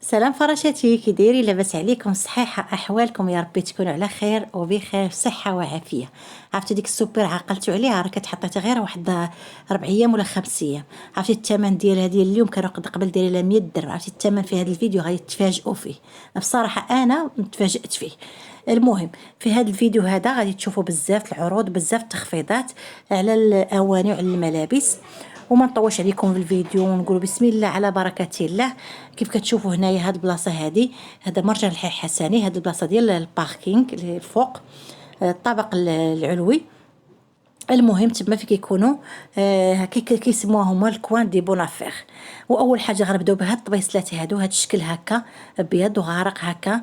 سلام فراشاتي، كي دايرين؟ لاباس عليكم؟ صحيحه احوالكم؟ يا ربي تكونوا على خير وبخير صحه وعافيه. عرفتي ديك السوبر عقلتوا عليها؟ راه كتحطيت غير واحد 4 ايام ولا 5 ايام. عرفتي الثمن ديالها ديال اليوم؟ كانوا قبل دايره لها 100 درهم. عرفتي الثمن في هذا الفيديو غادي تفاجئوا فيه. بصراحه انا تفاجئت فيه. المهم في هذا الفيديو هذا غادي تشوفوا بزاف العروض، بزاف التخفيضات على الاواني وعلى الملابس. وما نطولش عليكم في الفيديو ونقول بسم الله على بركه الله. كيف كتشوفوا هنايا هاد البلاصه هادي، هذا مرجع الحي حسني. هاد البلاصه ديال الباركينغ اللي فوق الطابق العلوي. المهم تما في كيكونوا كيسموها هما الكوان دي بونافير. واول حاجه غنبداو بها الطبيصلات هادو، هاد الشكل هكا ابيض وغارق هكا،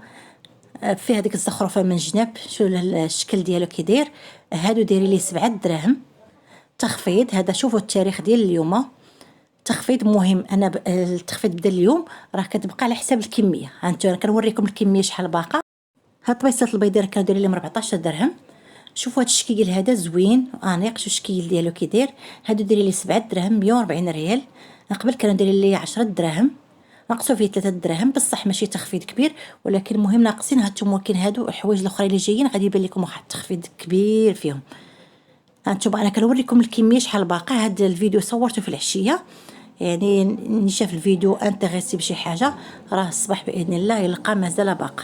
في هذيك الزخرفه من جنب. شو الشكل ديالو كي داير؟ هادو دايرين ليه 7 دراهم تخفيض. هذا شوفوا التاريخ ديال اليوم، تخفيض مهم. انا التخفيض بدا اليوم، راه كتبقى على حساب الكميه. هانتو انا كنوريكم الكميه شحال باقا. هاد الطبيصات البيضاء كانوا دايرين لهم 14 درهم. شوفوا هاد الشكيل هذا زوين انيق. شو الشكل ديالو كي داير؟ هادو دايرين لي 7 دراهم 140 ريال. قبل كانوا دايرين لي 10 دراهم، ناقصوا فيه 3 دراهم. بصح ماشي تخفيض كبير، ولكن المهم ناقصين. هانتوما ولكن هادو الحوايج الاخرين اللي جايين غادي يبان لكم واحد التخفيض كبير فيهم. هانتوما انا كنوريكم الكميه شحال باقا. هاد الفيديو صورته في العشيه، يعني اللي شاف الفيديو انتريسي بشي حاجه راه الصباح باذن الله يلقى مازال باقا.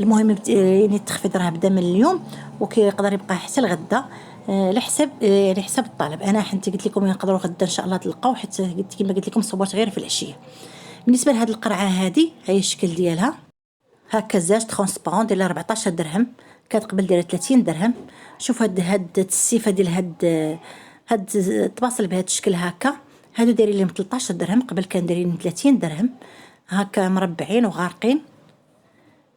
المهم يعني التخفيض راه بدا من اليوم وكيقدر يبقى حتى الغدا، لحساب يعني حسب الطلب. انا حنت قلت لكم نقدروا غدا ان شاء الله تلقاو، حيت قلت كما قلت لكم صورت غير في العشيه. بالنسبه لهاد القرعه هذه هي الشكل ديالها هكا، زاج ترونسبارون ديال 14 درهم. كانت قبل دايره 30 درهم. شوف هاد السيفه ديال هاد الطباصل بهذا الشكل هكا، هادو دايرين لهم 13 درهم. قبل كان دايرين 30 درهم هكا مربعين وغارقين.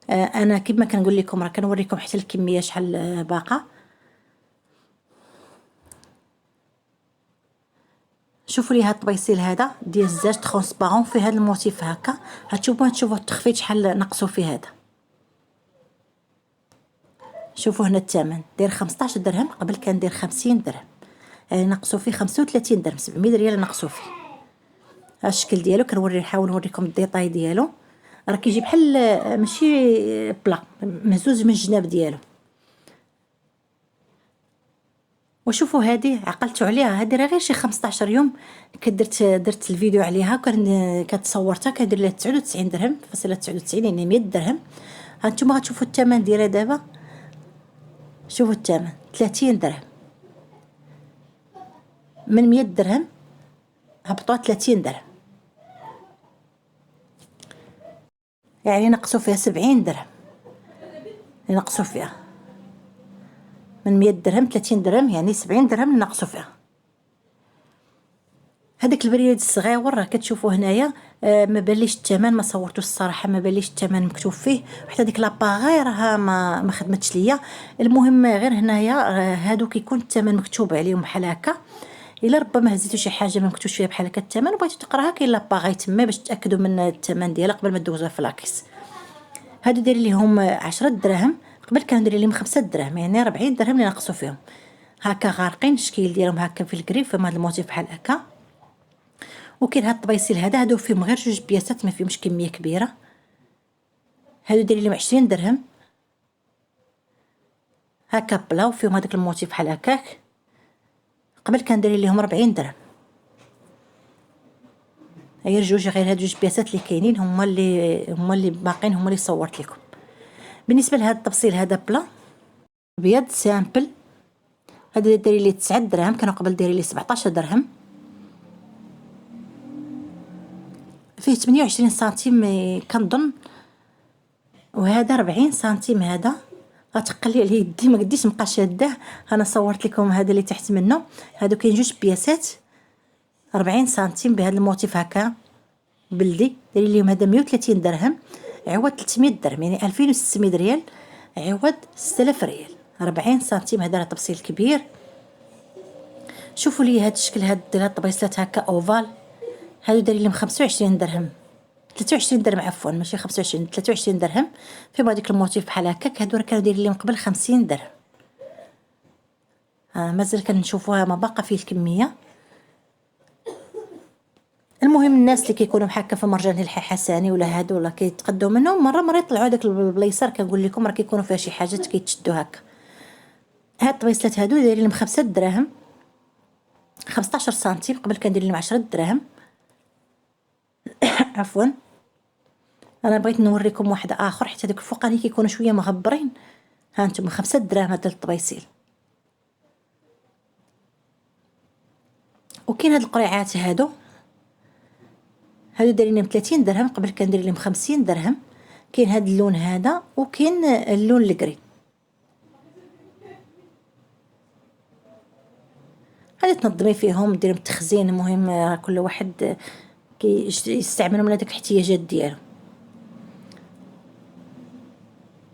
انا كيما كنقول لكم راه كنوريكم حتى الكميه شحال باقا. شوفوا لي هاد الطبيصيل هذا ديال الزاج ترونسبارون في هذا الموتيف هكا. هتشوفوا التخفيض شحال نقصوا في هذا. شوفوا هنا الثمن داير 15 درهم، قبل كان داير 50 درهم. نقصوا فيه 35 درهم، 700 ريال نقصوا فيه. ها الشكل ديالو نحاول نوريكم الديتاي ديالو. راه كيجي بحال ماشي بلا مهزوز من الجناب ديالو. وشوفوا هذه عقلتوا عليها، هذه راه غير شي 15 يوم درت الفيديو عليها. كانت صورتها كندير لها 99 درهم فاصله 99، يعني 100 درهم. هانتوما غتشوفوا الثمن ديالها دابا. شوفوا الثمن 30 درهم. من 100 درهم هبطوا 30 درهم، يعني نقصوا فيها 70 درهم. نقصوا فيها من 100 درهم 30 درهم، يعني 70 درهم نقصوا فيها. هذاك البريد الصغيور راه كتشوفوا هنايا. ما باليش الثمن، ما صورتوش الصراحه، ما باليش الثمن مكتوب فيه. حتى ديك لاباغي راها ما خدمتش ليا. المهم غير هنايا هادو كيكون الثمن مكتوب عليهم بحال هكا. الا ربما هزيتو شي حاجه ما مكتوبش فيها بحال هكا الثمن وبغيتو تقراها، كاين لاباغي تما باش تاكدوا من الثمن ديالها قبل ما دوزوها في لاكيس. هادو داير ليهم 10 دراهم، قبل كانوا داير ليهم 5 دراهم، يعني 40 درهم اللي نقصوا فيهم. هكا غارقين الشكل ديالهم هكا في الكريف، فما هاد الموتيف بحال هكا. وكاين هاد الطبيصيل هادو فيهم غير 2 بياسات، ما فيهمش كميه كبيره. هادو داير لهم 20 درهم هكا بلا، وفيهم هذاك الموتيف بحال هكاك. قبل كان داير لهم 40 درهم. غير غير هاد 2 بياسات اللي كاينين هما اللي باقين، هما اللي صورت لكم. بالنسبه لهاد التفصيل هذا بلا ابيض سامبل، هذا داير لي 9 دراهم، كانوا قبل داير لي 17 درهم. فيه 28 سنتيم كنظن، وهذا 40 سنتيم. هذا غتقلي عليه يدي، ما قديش نبقى شاداه. انا صورت لكم هذا اللي تحت منه. هادو كاين 2 بياسات 40 سنتيم بهذا الموتيف هكا بلدي. داير ليهم هذا 130 درهم عوض 300 درهم، يعني 2600 ريال عوض 6000 ريال. 40 سنتيم هذا راه تفصيل كبير. شوفوا لي هذا الشكل هاد الطبيصلات هكا اوفال. هادو داير لهم 25 درهم، 23 درهم عفوا، ماشي 25، 23 درهم. فيهم هذيك الموتيف بحال هكاك. هادو راه كانوا دايرين لهم قبل 50 درهم. مازال كنشوفوها ما باقا فيه الكميه. المهم الناس اللي كيكونوا محكه في مرجان الحساني ولا هادو ولا كيتقدوا منهم مره يطلعوا هذاك البليصار، كنقول لكم راه كيكونوا فيها شي حاجات كيتشدوا هكا. هاد الطبيصلات هادو دايرين لهم 5 دراهم، 15 سنتيم، قبل كندير لهم 10 دراهم. عفوا. انا بغيت نوريكم واحد اخر، حتى هذوك الفوقاني كيكونوا شويه مغبرين. ها انتم 5 دراهم هاد الطبيصيل. وكاين هاد القريعات هادو دايرين لهم 30 درهم، قبل كندير لهم 50 درهم. كاين هاد اللون هذا وكاين اللون الكري. غادي تنظمي فيهم ديرهم التخزين. المهم كل واحد يستعملوا من هذاك الاحتياجات ديالو.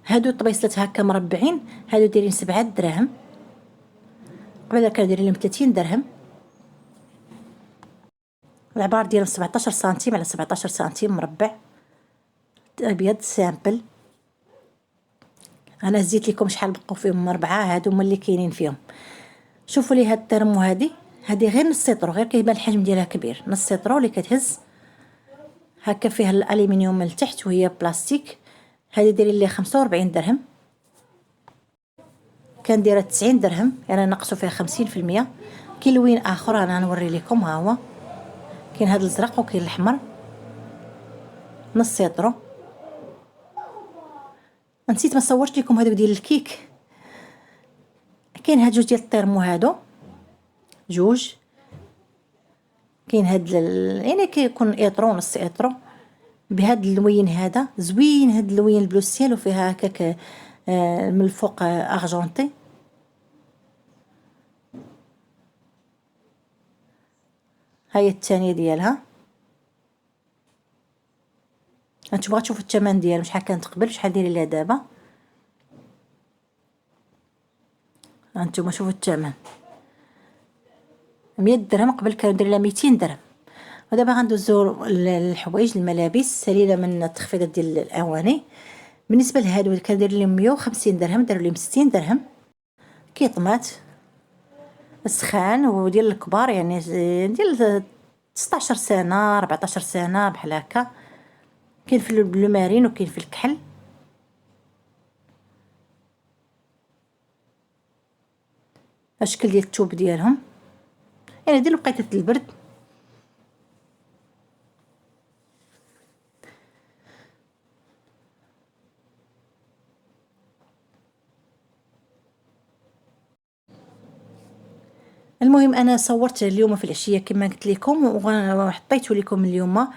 هادو الطبيصلات هكا مربعين، هادو دايرين 7 دراهم، قبل كندير لهم 30 درهم. العبار ديالهم 17 سنتيم على 17 سنتيم مربع، ابيض سامبل. انا زيت لكم شحال بقاو فيهم 4. هادو هما اللي كاينين فيهم. شوفوا لي هاد الترمو هادي غير نص سيطرو، غير كيبان الحجم ديالها كبير. نص سيطرو اللي كتهز هكا، فيها الالومنيوم من التحت وهي بلاستيك. هذه دايرين لي 45 درهم. كان دايره 90 درهم، يعني نقصوا فيها 50%. كاين لوين اخر انا نوري لكم، ها هو. كاين هذا الازرق وكاين الاحمر، نص سيطرو. نسيت ما صورت لكم هذوك ديال الكيك. كاين هاد جوج ديال الطيرمو، هادو جوج. كاين هاد يعني كيكون ايطرو نص ايطرو بهاد اللوين هذا زوين. هاد اللوين البلو سيل وفيها هكاك من الفوق اغجونتي. هاي الثانيه ديالها. هانتوما تشوفوا الثمن ديالها شحال كانت قبل شحال دايره ليها دابا. هانتوما شوفوا الثمن، 100 درهم، قبل كانوا دايرين لها 200 درهم. ودابا غندوزو الحوايج الملابس سليله من التخفيضات ديال الاواني. بالنسبه لهادو كندير لهم 150 درهم، داروا لهم 60 درهم. كيطمات سخان وديال الكبار، يعني ديال 16 سنه 14 سنه بحال هكا. كاين في البلو مارين وكاين في الكحل. الشكل ديال الثوب ديالهم، يعني ديال وقيته البرد. المهم انا صورت اليوم في العشيه كما قلت لكم، وحطيته لكم اليوم.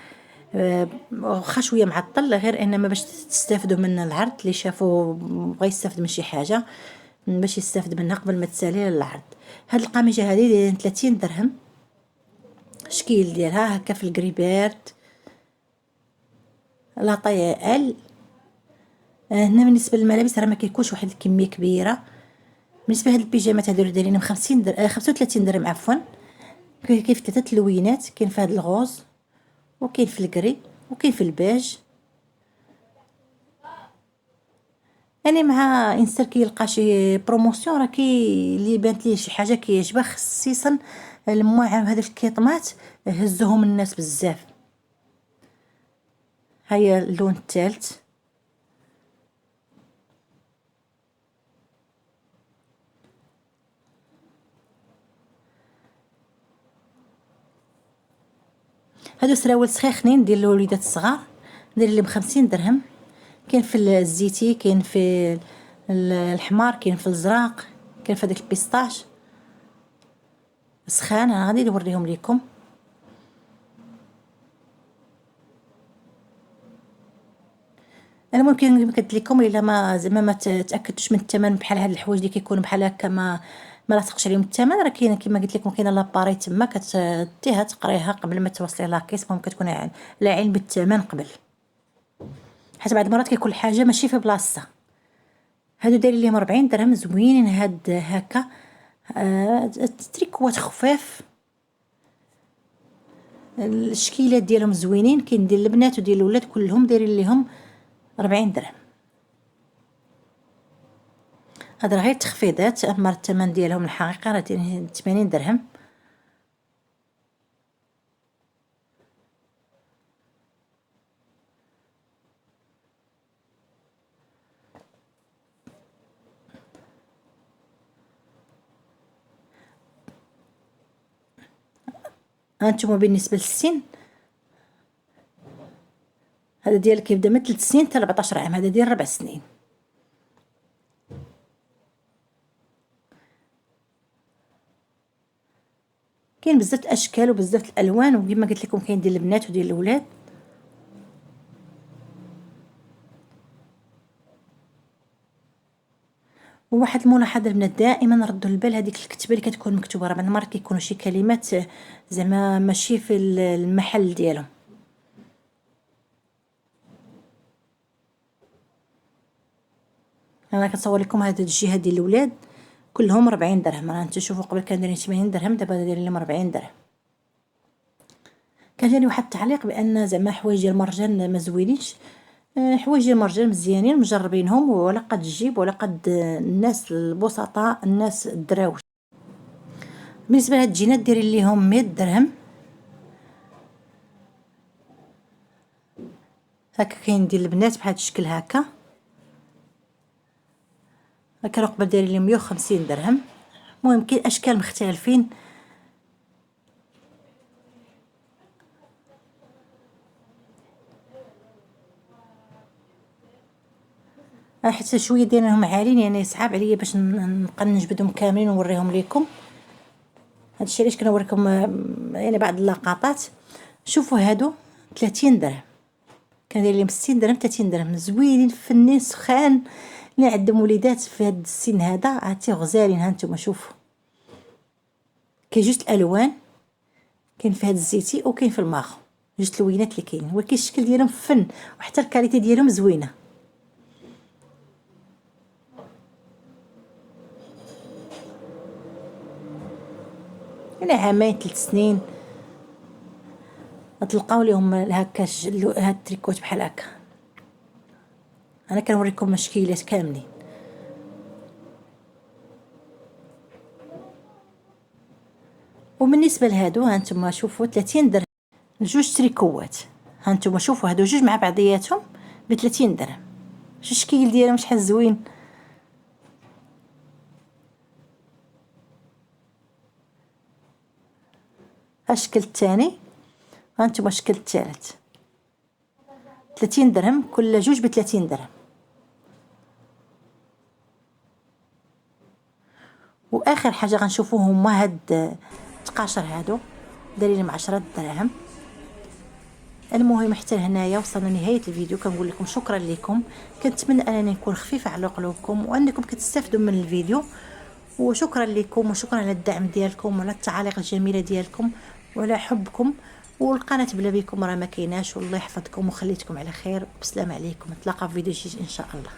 واخا شويه معطل، غير انما باش تستافدوا من العرض. اللي شافوا بغى يستافد من شي حاجه باش يستافد منها قبل ما تسالي للعرض. هاد القميجه هذه دايره 30 درهم. الشكل ديالها هكا في الكريبيرت، لا طاي ال. هنا بالنسبه للملابس راه ما كيكونش واحد الكميه كبيره. بالنسبه لهاد البيجامات هادو دايرينهم 50 درهم 35 درهم عفوا. كيف 3 لوينات، كاين في هاد الغوز وكاين في الكري وكاين في البيج. يعني مع انسان كيلقى شي بروموسيون راه اللي بانت ليه شي حاجه كيعجبها، خصيصا المواعم هذا الكيطمات هزوهم الناس بزاف. هيا اللون الثالث. هادو سراول سخيخنين ديال الوليدات الصغار، ندير لهم 50 درهم. كاين في الزيتي، كاين في الحمار، كاين في الزراق، كاين في هذاك البيستاش سخان. انا غادي نوريهم لكم. انا ممكن قلت لكم الا ما زعما ما تاكدتوش من الثمن بحال هاد الحوايج اللي كيكونوا بحال هكا ما لاصقش عليهم الثمن، راه كاين كما قلت لكم كاينه لاباري تما كتديها تقريها قبل ما توصلي لاكيس. المهم كتكون على علم بالثمن قبل، حيت بعض المرات كيكون الحاجه ماشي في بلاصتها. هادو دايرين ليهم 40 درهم، زوينين هاد هكا. تريكوات خفاف، الشكيلات ديالهم زوينين. كاين ديال البنات وديال الولاد كلهم دايرين ليهم 40 درهم. هذا غير تخفيضات، اما الثمن ديالهم الحقيقه راه 80 درهم. هانتوما بالنسبه للسن، هذا ديال كيبدا من 3 سنين حتى 14 عام، هذا ديال 4 سنين. كاين بزاف الاشكال وبزاف الالوان، وكما قلت لكم كاين ديال البنات وديال الاولاد. وواحد الملاحظه البنات، دائما ردوا البال هذيك الكتبه اللي كتكون مكتوبه، راه بعض المرات كيكونوا شي كلمات زعما ماشي في المحل ديالهم. انا كنصور لكم هذه الجهه ديال الاولاد كلهم 40 درهم. راه انتم شوفوا قبل كان دايرين 80 درهم، دابا دايرين لهم 40 درهم. كان جاني واحد التعليق بان زعما حوايج ديال المرجان ما زوينينش. حوايج ديال المرجان مزيانين مجربينهم، ولا قد تجيب ولا قد الناس البسطاء الناس الدراوش. بالنسبه لهاد الجينات ديري ليهم 100 درهم. هكا كاين ديال البنات بهذا الشكل هكا. كانوا قبل دايرين لي 150 درهم. المهم كاين اشكال مختلفين. حتى شويه دايرينهم عالين، يعني صعاب عليا باش نبقى نجبدهم كاملين ونوريهم لكم. هادشي علاش كنوريكم يعني بعض اللقطات. شوفوا هادو 30 درهم، كان داير لهم 60 درهم 30 درهم، زوينين فنين سخان. اللي عندهم وليدات في هاد السن هذا عرفتي غزالين. ها نتوما شوفوا، كاين جوج الالوان، كاين في هاد الزيتي وكاين في الماخ، جوج اللوينات اللي كاينين، ولكن الشكل ديالهم فن، وحتى الكاليتي ديالهم زوينه. يعني عامين 3 سنين تلقاو لهم هكا هاد التريكوت بحال هكا. انا كنوريكم مشكيلات كاملين. وبالنسبه لهادو هانتوما شوفوا 30 درهم جوج تريكوات. هانتوما شوفوا هادو جوج مع بعضياتهم ب 30 درهم. شو الشكل ديالهم شحال زوين. الشكل الثاني، هانتوما الشكل الثالث 30 درهم، كل جوج ب 30 درهم. واخر حاجه غنشوفوه هما هاد التقاشر هادو دايرين 10 دراهم. المهم حتى لهنايا وصلنا لنهايه الفيديو. كنقول لكم شكرا لكم، كنتمنى انني نكون خفيفه على قلوبكم وانكم كتستافدوا من الفيديو. وشكرا لكم، وشكرا على الدعم ديالكم وعلى التعاليق الجميله ديالكم وعلى حبكم. والقناه بلا بكم راه ما كايناش. والله يحفظكم وخليتكم على خير، وبسلام عليكم. نتلاقى في فيديو جديد ان شاء الله.